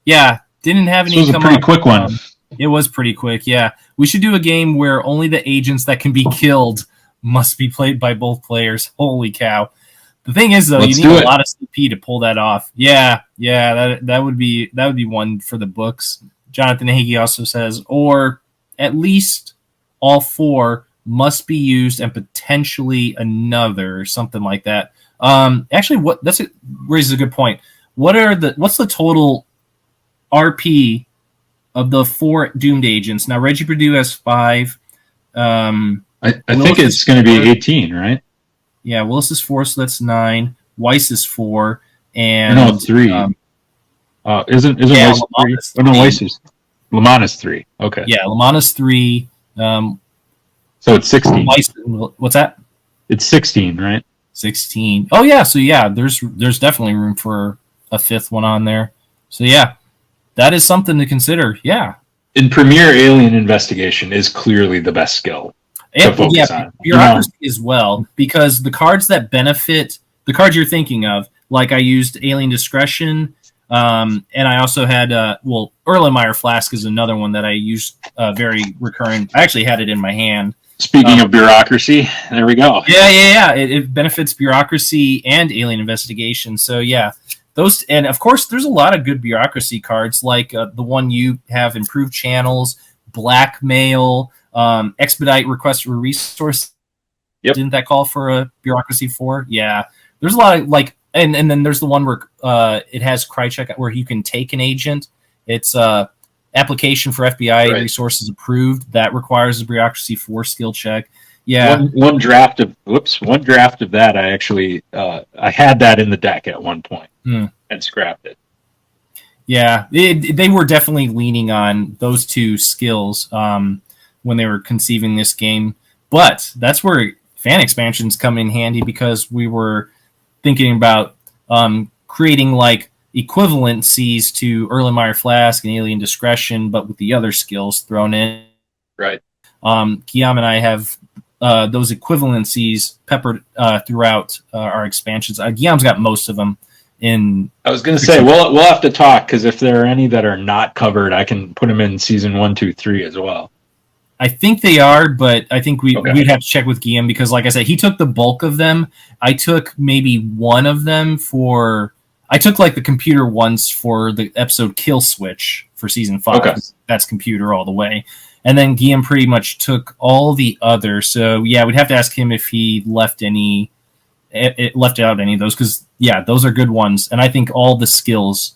have any. This was a pretty quick one. It was pretty quick. Yeah, we should do a game where only the agents that can be killed must be played by both players. Holy cow! The thing is, though, you need a lot of CP to pull that off. Yeah, that would be one for the books." Jonathan Hagee also says, or at least all 4 must be used and potentially another, or something like that. Actually, raises a good point. What's the total RP of the 4 doomed agents? Now Reggie Purdue has 5. I think it's going to be 18, right? Yeah, Willis is 4, so that's 9. Weiss is 4, and no, 3. Isn't Weiss 3? Oh, no, Weiss is Lamont is 3. Okay. Yeah, Lamont is 3. So it's 16. What's that? It's 16, right? 16. Oh yeah, so yeah, there's definitely room for a 5th one on there. So yeah, that is something to consider. Yeah. In Premier, Alien Investigation is clearly the best skill. And, focus on. Bureaucracy as well, because the cards that benefit, the cards you're thinking of, like I used Alien Discretion, and I also had, 𝐗-𝐅i𝐥e𝐬 Flask is another one that I used very recurrent. I actually had it in my hand. Speaking of bureaucracy, there we go. Yeah. It benefits bureaucracy and alien investigation. So yeah, those, and of course, there's a lot of good bureaucracy cards, like the one you have, improved channels, blackmail, expedite request for resource. Yep. Didn't that call for a bureaucracy 4? Yeah, there's a lot of like, and then there's the one where it has 𝐗-𝐅i𝐥e𝐬 where you can take an agent. It's application for FBI resources approved. That requires a bureaucracy 4 skill check. Yeah, one draft of that. I actually I had that in the deck at one point and scrapped it. Yeah, they were definitely leaning on those 2 skills when they were conceiving this game. But that's where fan expansions come in handy, because we were thinking about creating like equivalencies to 𝐗-𝐅i𝐥e𝐬 Flask and Alien Discretion, but with the other skills thrown in. Right. 𝐗-𝐅i𝐥e𝐬 and I have those equivalencies peppered throughout our expansions. 𝐗-𝐅i𝐥e𝐬's got most of them. I was going to say we'll have to talk, because if there are any that are not covered, I can put them in season 1, 2, 3 as well. I think they are, but I think we'd have to check with 𝐗-𝐅i𝐥e𝐬, because, like I said, he took the bulk of them. I took maybe one of them I took like the computer ones for the episode Kill Switch for season 5. Okay. That's computer all the way. And then 𝐗-𝐅i𝐥e𝐬 pretty much took all the others. So yeah, we'd have to ask him if he left out any of those, because yeah, those are good ones. And I think all the skills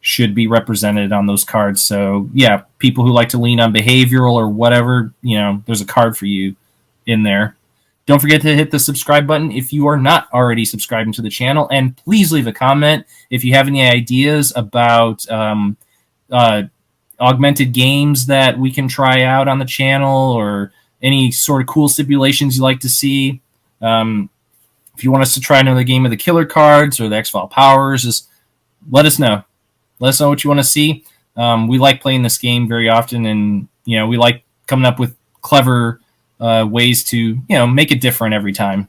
should be represented on those cards. So yeah, people who like to lean on behavioral or whatever, there's a card for you in there. Don't forget to hit the subscribe button if you are not already subscribing to the channel, and please leave a comment if you have any ideas about augmented games that we can try out on the channel, or any sort of cool stipulations you like to see. If you want us to try another game of the killer cards or the X-File powers, just let us know. Let us know what you want to see. We like playing this game very often, and we like coming up with clever ways to make it different every time.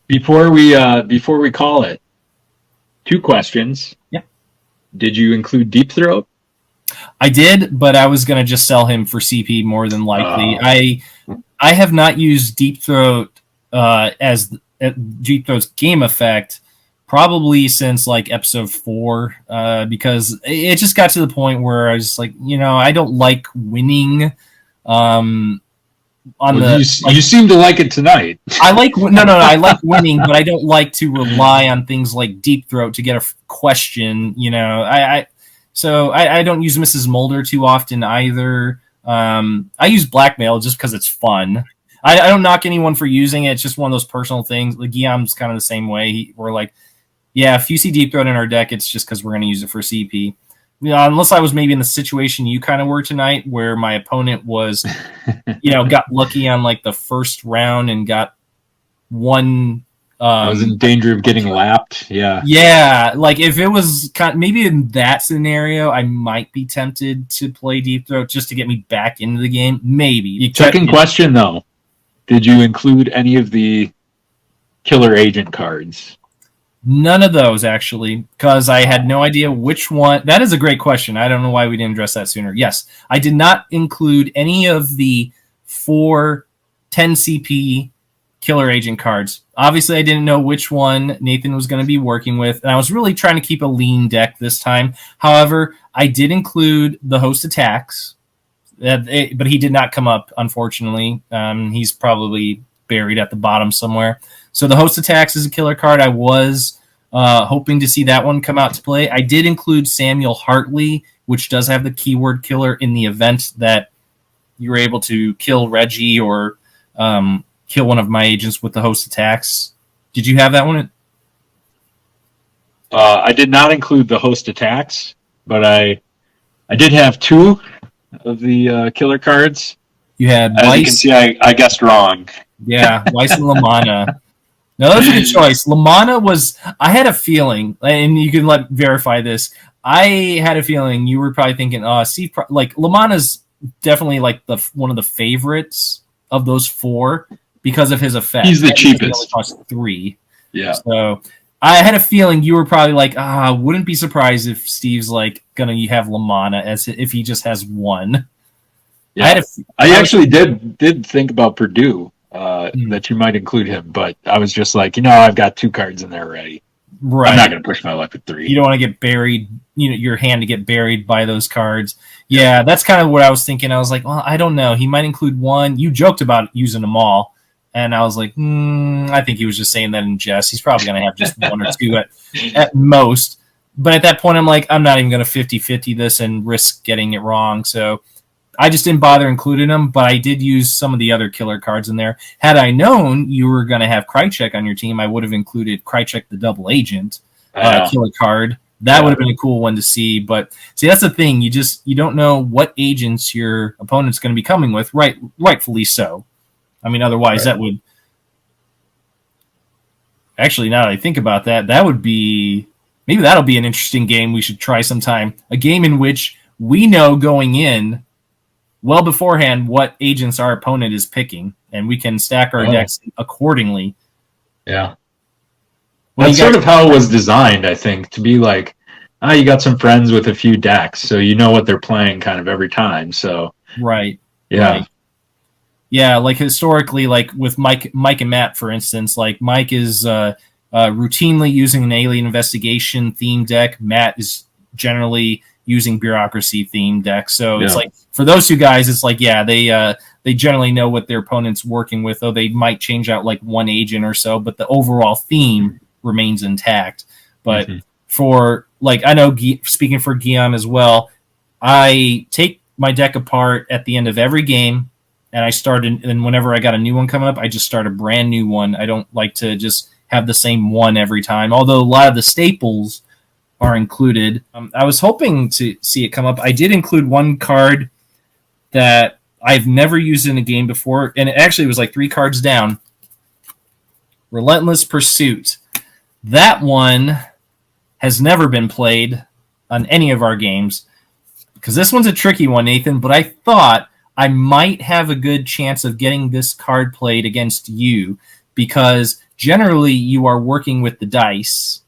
Before we call it, 2 questions. Yeah. Did you include Deep Throat? I did, but I was going to just sell him for CP more than likely. I have not used Deep Throat as Deep Throat's game effect probably since like episode 4, because it just got to the point where I was like, I don't like winning. You seem to like it tonight. I like I like winning, but I don't like to rely on things like Deep Throat to get a question. So I don't use Mrs. Mulder too often either. I use blackmail just because it's fun. I don't knock anyone for using it. It's just one of those personal things. Like 𝐗-𝐅i𝐥e𝐬's kind of the same way. We're like, yeah, if you see Deep Throat in our deck, it's just because we're going to use it for CP. Unless I was maybe in the situation you kind of were tonight, where my opponent was, got lucky on like the first round and got one. I was in danger of getting lapped. Yeah. Yeah, like if it was maybe in that scenario, I might be tempted to play Deep Throat just to get me back into the game. Maybe. Second question though, did you include any of the killer agent cards? None of those, actually, because I had no idea which one. That is a great question. I don't know why we didn't address that sooner. Yes, I did not include any of the 4 10 CP killer agent cards. Obviously, I didn't know which one Nathan was going to be working with, and I was really trying to keep a lean deck this time. However, I did include the host attacks, but he did not come up, unfortunately. He's probably buried at the bottom somewhere. So the host attacks is a killer card. I was hoping to see that one come out to play. I did include Samuel Hartley, which does have the keyword killer in the event that you were able to kill Reggie or kill one of my agents with the host attacks. Did you have that one? I did not include the host attacks, but I did have 2 of the killer cards. You had As Weiss. you can see, I guessed wrong. Yeah, Weiss and LaManna. No, that's a good choice. LaManna was... I had a feeling, and you can verify this, I had a feeling you were probably thinking, LaManna's definitely like one of the favorites of those 4 because of his effect. He's the cheapest. He only costs 3. Yeah. So I had a feeling you were probably like, wouldn't be surprised if Steve's like gonna have Lamanna as if he just has 1. Yeah. I actually did think about Purdue, that you might include him, but I was just like, I've got 2 cards in there already. Right. I'm not going to push my luck with 3. You don't want to get buried, your hand to get buried by those cards. Yeah, that's kind of what I was thinking. I was like, well, I don't know. He might include 1. You joked about using them all. And I was like, I think he was just saying that in jest. He's probably going to have just 1 or 2 at most. But at that point, I'm like, I'm not even going to 50-50 this and risk getting it wrong. So I just didn't bother including them, but I did use some of the other killer cards in there. Had I known you were going to have 𝐗-𝐅i𝐥e𝐬 on your team, I would have included 𝐗-𝐅i𝐥e𝐬 the double agent killer card. That would have been a cool one to see. But see, that's the thing. You don't know what agents your opponent's going to be coming with, rightfully so. I mean, otherwise that would... Actually, now that I think about that, that would be... Maybe that'll be an interesting game we should try sometime. A game in which we know going in well beforehand what agents our opponent is picking, and we can stack our decks accordingly. Yeah. That's sort of how it was designed, I think, to be like, you got some friends with a few decks, so you know what they're playing kind of every time. So right. Yeah. Right. Yeah, like historically, like with Mike and Matt, for instance, like Mike is routinely using an alien investigation theme deck. Matt is generally using bureaucracy themed decks. So it's like for those 2 guys, it's like, they generally know what their opponent's working with, though they might change out like 1 agent or so, but the overall theme remains intact. But for like, I know speaking for 𝐗-𝐅i𝐥e𝐬 as well, I take my deck apart at the end of every game, and and whenever I got a new one coming up, I just start a brand new one. I don't like to just have the same one every time, although a lot of the staples are included. I was hoping to see it come up. I did include 1 card that I've never used in a game before, and it actually was like 3 cards down. Relentless Pursuit. That one has never been played on any of our games, because this one's a tricky one, Nathan, but I thought I might have a good chance of getting this card played against you, because generally you are working with the dice,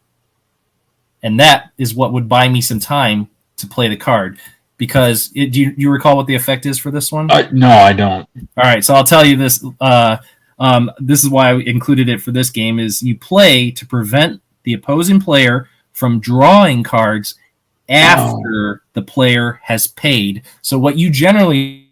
and that is what would buy me some time to play the card. Because do you recall what the effect is for this one? No, I don't. All right, so I'll tell you this. This is why I included it for this game, is you play to prevent the opposing player from drawing cards after the player has paid. So what you generally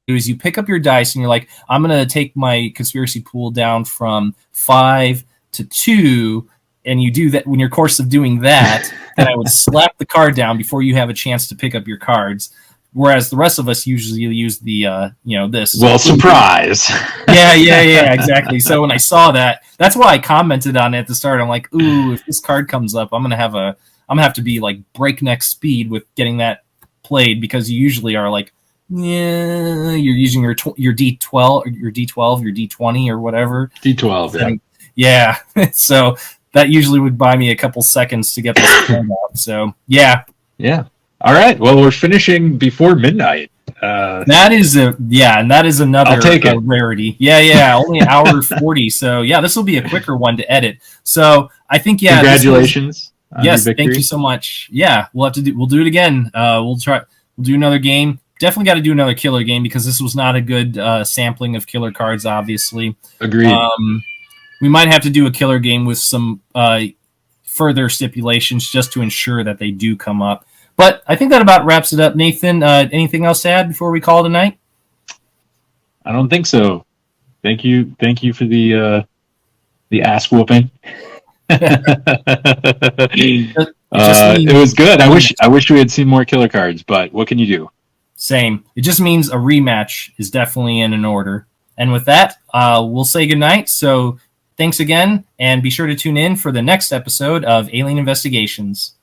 do is you pick up your dice and you're like, I'm going to take my conspiracy pool down from 5 to 2, and you do that. When your course of doing that, then I would slap the card down before you have a chance to pick up your cards. Whereas the rest of us usually use the, this. Well, surprise. Yeah, exactly. So when I saw that, that's why I commented on it at the start. I'm like, ooh, if this card comes up, I'm gonna have to be like breakneck speed with getting that played, because you usually are like, you're using your D12, your D12, your D20 or whatever. D12, yeah. So that usually would buy me a couple seconds to get this card out. So yeah. All right. Well, we're finishing before midnight. That is another I'll take it. Rarity. Yeah, only an hour 40. So yeah, this will be a quicker one to edit. So I think congratulations. Yes, thank you so much. Yeah, we'll do it again. We'll do another game. Definitely got to do another killer game, because this was not a good sampling of killer cards. Obviously, agreed. We might have to do a killer game with some further stipulations just to ensure that they do come up. But I think that about wraps it up. Nathan, anything else to add before we call tonight? I don't think so. Thank you for the ass whooping. It was good. I wish we had seen more killer cards, but what can you do? Same. It just means a rematch is definitely in order. And with that, we'll say goodnight. So thanks again, and be sure to tune in for the next episode of Alien Investigations.